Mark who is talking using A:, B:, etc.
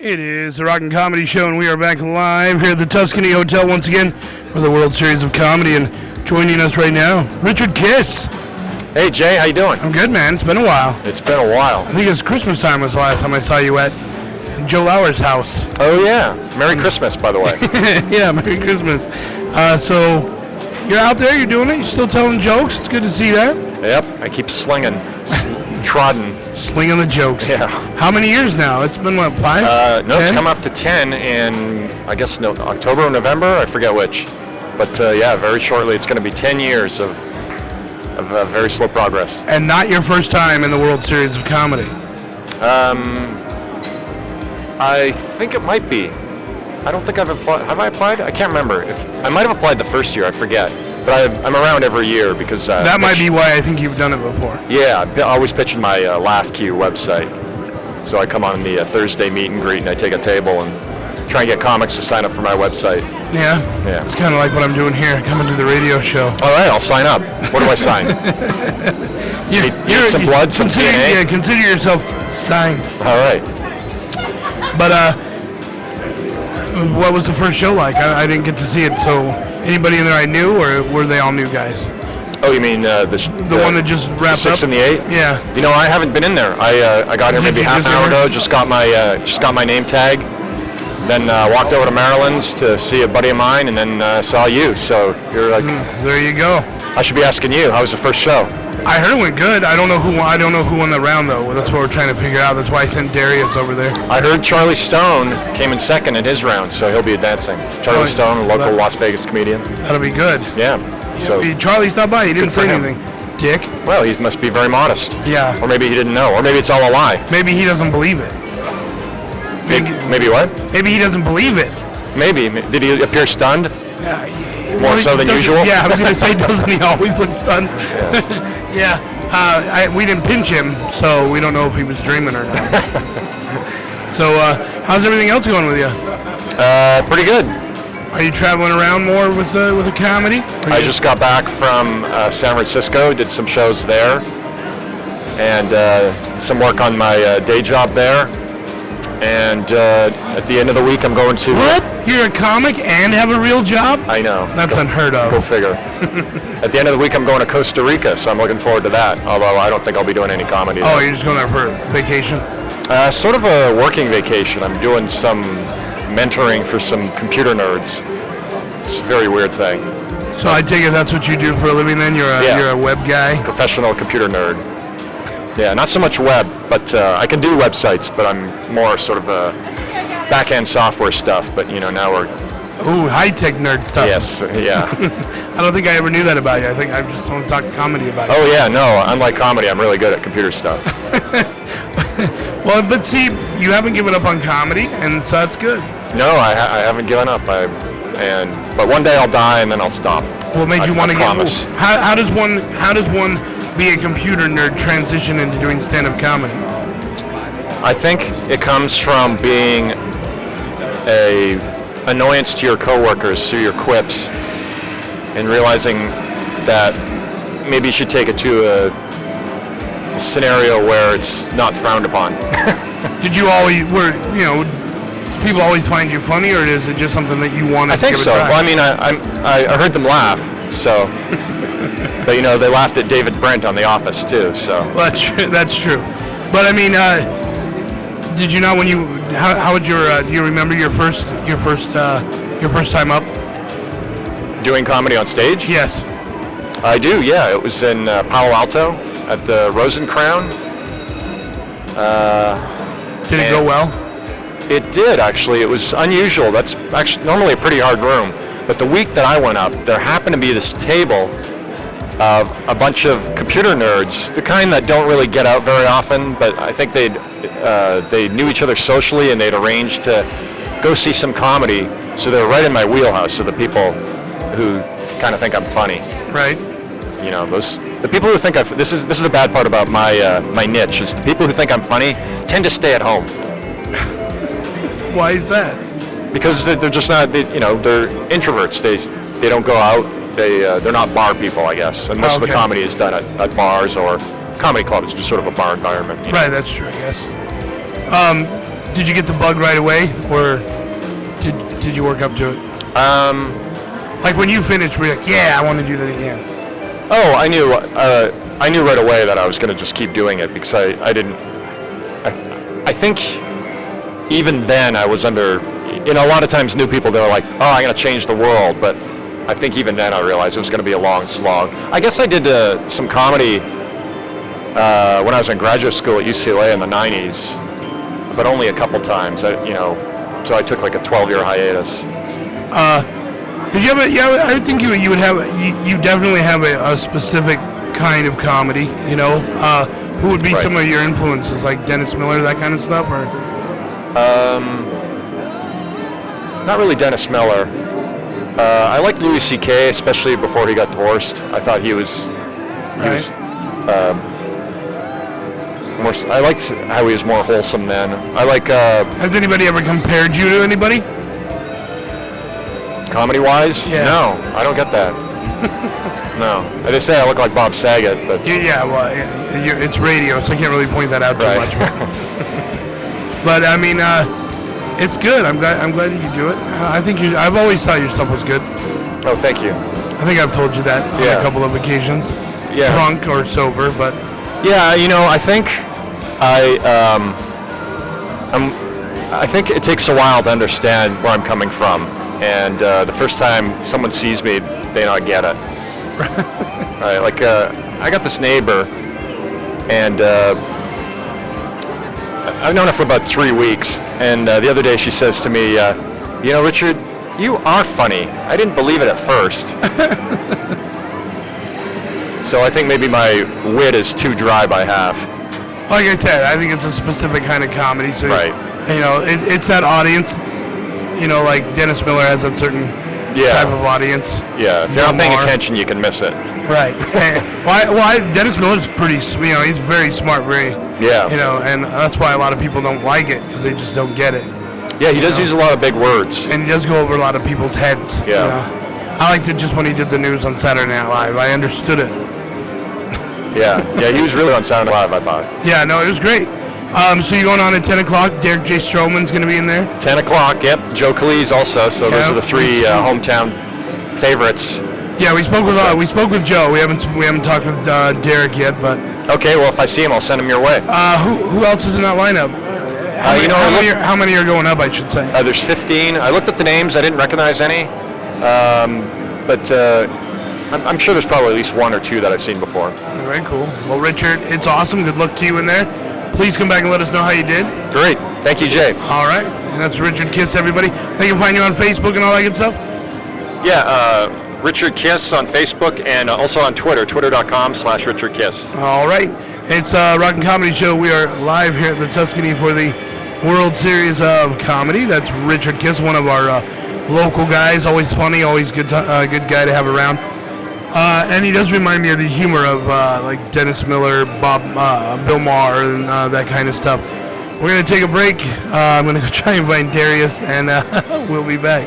A: It is the Rock and Comedy Show, and we are back live here at the Tuscany Hotel once again for the World Series of Comedy. And joining us right now, Richard Kiss.
B: Hey Jay, how you doing?
A: I'm good, man. It's been a while.
B: It's been a while.
A: I think it was Christmas time was the last time I saw you at Joe Lauer's house.
B: Oh yeah, Merry Christmas, by the way.
A: Yeah, Merry Christmas. So you're out there, you're doing it, you're still telling jokes. It's good to see that.
B: Yep, I keep slinging, trotting.
A: Slinging the jokes.
B: Yeah.
A: How many years now? It's been what, 5?
B: No, 10? It's come up to 10 in, I guess, October or November. I forget which. But yeah, very shortly, it's going to be 10 years of very slow progress.
A: And not your first time in the World Series of Comedy.
B: I think it might be. I don't think I've applied. Have I applied? I can't remember. I might have applied the first year. I forget. But I'm around every year because...
A: that might be why I think you've done it before.
B: Yeah, I always pitch in my LaughQ website. So I come on the Thursday meet and greet and I take a table and try and get comics to sign up for my website.
A: Yeah?
B: Yeah.
A: It's kind of like what I'm doing here, coming to the radio show.
B: All right, I'll sign up. What do I sign? You need some blood, some DNA?
A: Yeah, consider yourself signed.
B: All right.
A: But what was the first show like? I didn't get to see it, so anybody in there I knew, or were they all new guys?
B: Oh, you mean the
A: one that just wrapped
B: the 6
A: up?
B: and the 8?
A: Yeah.
B: You know, I haven't been in there. I got here maybe half an hour ago. Just got my name tag. Then walked over to Maryland's to see a buddy of mine, and then saw you. So you're like,
A: there you go.
B: I should be asking you. How was the first show?
A: I heard it went good. I don't know who won the round though. That's what we're trying to figure out. That's why I sent Darius over there.
B: I heard Charlie Stone came in second in his round, so he'll be advancing. Charlie Stone, a local Las Vegas comedian.
A: That'll be good.
B: Yeah. So
A: Charlie stopped by. He didn't say anything. Dick.
B: Well, he must be very modest.
A: Yeah.
B: Or maybe he didn't know. Or maybe it's all a lie.
A: Maybe he doesn't believe it.
B: Maybe what?
A: Maybe he doesn't believe it.
B: Maybe. Did he appear stunned? More so than usual?
A: Yeah, I was going to say, doesn't he always look stunned? Yeah. We didn't pinch him, so we don't know if he was dreaming or not. So, how's everything else going with you?
B: Pretty good.
A: Are you traveling around more with the comedy?
B: I just got back from San Francisco, did some shows there, and some work on my day job there. And at the end of the week, I'm going to...
A: What? You're a comic and have a real job?
B: I know.
A: That's unheard of.
B: Go figure. At the end of the week, I'm going to Costa Rica, so I'm looking forward to that. Although I don't think I'll be doing any comedy.
A: Oh, you're just going there for vacation?
B: Sort of a working vacation. I'm doing some mentoring for some computer nerds. It's a very weird thing.
A: So I take it that's what you do for a living then? You're a web guy?
B: Professional computer nerd. Yeah, not so much web, but I can do websites, but I'm more sort of a back-end software stuff. But now we're...
A: Ooh, high-tech nerd stuff.
B: Yes, yeah.
A: I don't think I ever knew that about you. I think I just don't talk comedy about you.
B: Oh yeah, no, unlike comedy, I'm really good at computer stuff.
A: Well, but see, you haven't given up on comedy, and so that's good.
B: No, I haven't given up. But one day I'll die, and then I'll stop.
A: What made you want to
B: promise.
A: How does one be a computer nerd transition into doing stand-up comedy?
B: I think it comes from being a annoyance to your coworkers through your quips, and realizing that maybe you should take it to a scenario where it's not frowned upon.
A: Did you always people always find you funny, or is it just something that you wanted to give a try?
B: I think so. Well, I mean, I heard them laugh, so. But they laughed at David Brent on The Office too. So.
A: Well, that's true. But I mean, did you not how would your do you remember your first time up?
B: Doing comedy on stage?
A: Yes.
B: I do. Yeah, it was in Palo Alto at the Rosencrown.
A: Did it go well?
B: It did, actually. It was unusual. That's actually normally a pretty hard room. But the week that I went up, there happened to be this table of a bunch of computer nerds, the kind that don't really get out very often, but I think they knew each other socially, and they'd arranged to go see some comedy. So they're right in my wheelhouse of the people who kind of think I'm funny.
A: Right.
B: The people who think this is a bad part about my niche, is the people who think I'm funny tend to stay at home.
A: Why is that?
B: Because they're just not, they're introverts. They don't go out. They're not bar people, I guess. And most of the comedy is done at bars or comedy clubs, just sort of a bar environment.
A: Right, that's true, I guess. Did you get the bug right away, or did you work up to it? Like when you finished, were you like, yeah, I want to do that again?
B: Oh, I knew right away that I was going to just keep doing it because I didn't. I think even then I was under. A lot of times new people, they're like, oh, I'm going to change the world, but I think even then I realized it was going to be a long slog. I guess I did some comedy when I was in graduate school at UCLA in the 90s, but only a couple times. So I took like a 12-year hiatus.
A: Did you have I think you would have. You definitely have a specific kind of comedy. Who would be
B: Right.
A: some of your influences, like Dennis Miller, that kind of stuff, or?
B: Not really Dennis Miller. I liked Louis C.K., especially before he got divorced. I thought he was more. I liked how he was more wholesome then. I like
A: Has anybody ever compared you to anybody?
B: comedy-wise.
A: Yeah.
B: No, I don't get that. No, they say I look like Bob Saget, but
A: Yeah, well, it's radio, so I can't really point that out too
B: Right.
A: much. But I mean, it's good. I'm glad you do it. I think I've always thought your stuff was good.
B: oh, thank you.
A: I think I've told you that on
B: Yeah.
A: a couple of occasions,
B: Yeah.
A: drunk or sober. But
B: Yeah, I think I think it takes a while to understand where I'm coming from, and the first time someone sees me, they don't get it. Right, like I got this neighbor, and I've known her for about 3 weeks, and the other day she says to me, Richard, you are funny. I didn't believe it at first. So I think maybe my wit is too dry by half.
A: like I said, I think it's a specific kind of comedy. So
B: Right.
A: It's that audience. Like Dennis Miller has a certain
B: Yeah.
A: type of audience.
B: Yeah, if you're not paying
A: Lamar.
B: attention, you can miss it.
A: Right. Dennis Miller's pretty. He's very smart,
B: Yeah.
A: and that's why a lot of people don't like it because they just don't get it.
B: Yeah, he does use a lot of big words.
A: And he does go over a lot of people's heads.
B: Yeah.
A: I liked it just when he did the news on Saturday Night Live. I understood it.
B: Yeah, he was really on Sound Live, I thought.
A: Yeah, no, it was great. So you're going on at 10 o'clock. Derek J. Stroman's going to be in there.
B: 10 o'clock, yep. Joe Calise also, so those
A: Yeah.
B: are the three hometown favorites.
A: Yeah, we spoke with Joe. We haven't talked with Derek yet, but
B: Okay, well, if I see him, I'll send him your way.
A: who else is in that lineup? How many are going up? I should say.
B: There's 15. I looked at the names. I didn't recognize any. But I'm sure there's probably at least one or two that I've seen before.
A: Very cool. Well, Richard, it's awesome. Good luck to you in there. Please come back and let us know how you did.
B: Great. Thank you, Jay.
A: All right. And that's Richard Kiss, everybody. They can find you on Facebook and all that good stuff.
B: Yeah, Richard Kiss on Facebook and also on Twitter, twitter.com/Richard Kiss.
A: All right. It's a Rock and Comedy Show. We are live here at the Tuscany for the World Series of Comedy. That's Richard Kiss, one of our local guys. Always funny, always good guy to have around. And he does remind me of the humor of like Dennis Miller, Bill Maher, and that kind of stuff. We're going to take a break. I'm going to go try and find Darius, and we'll be back.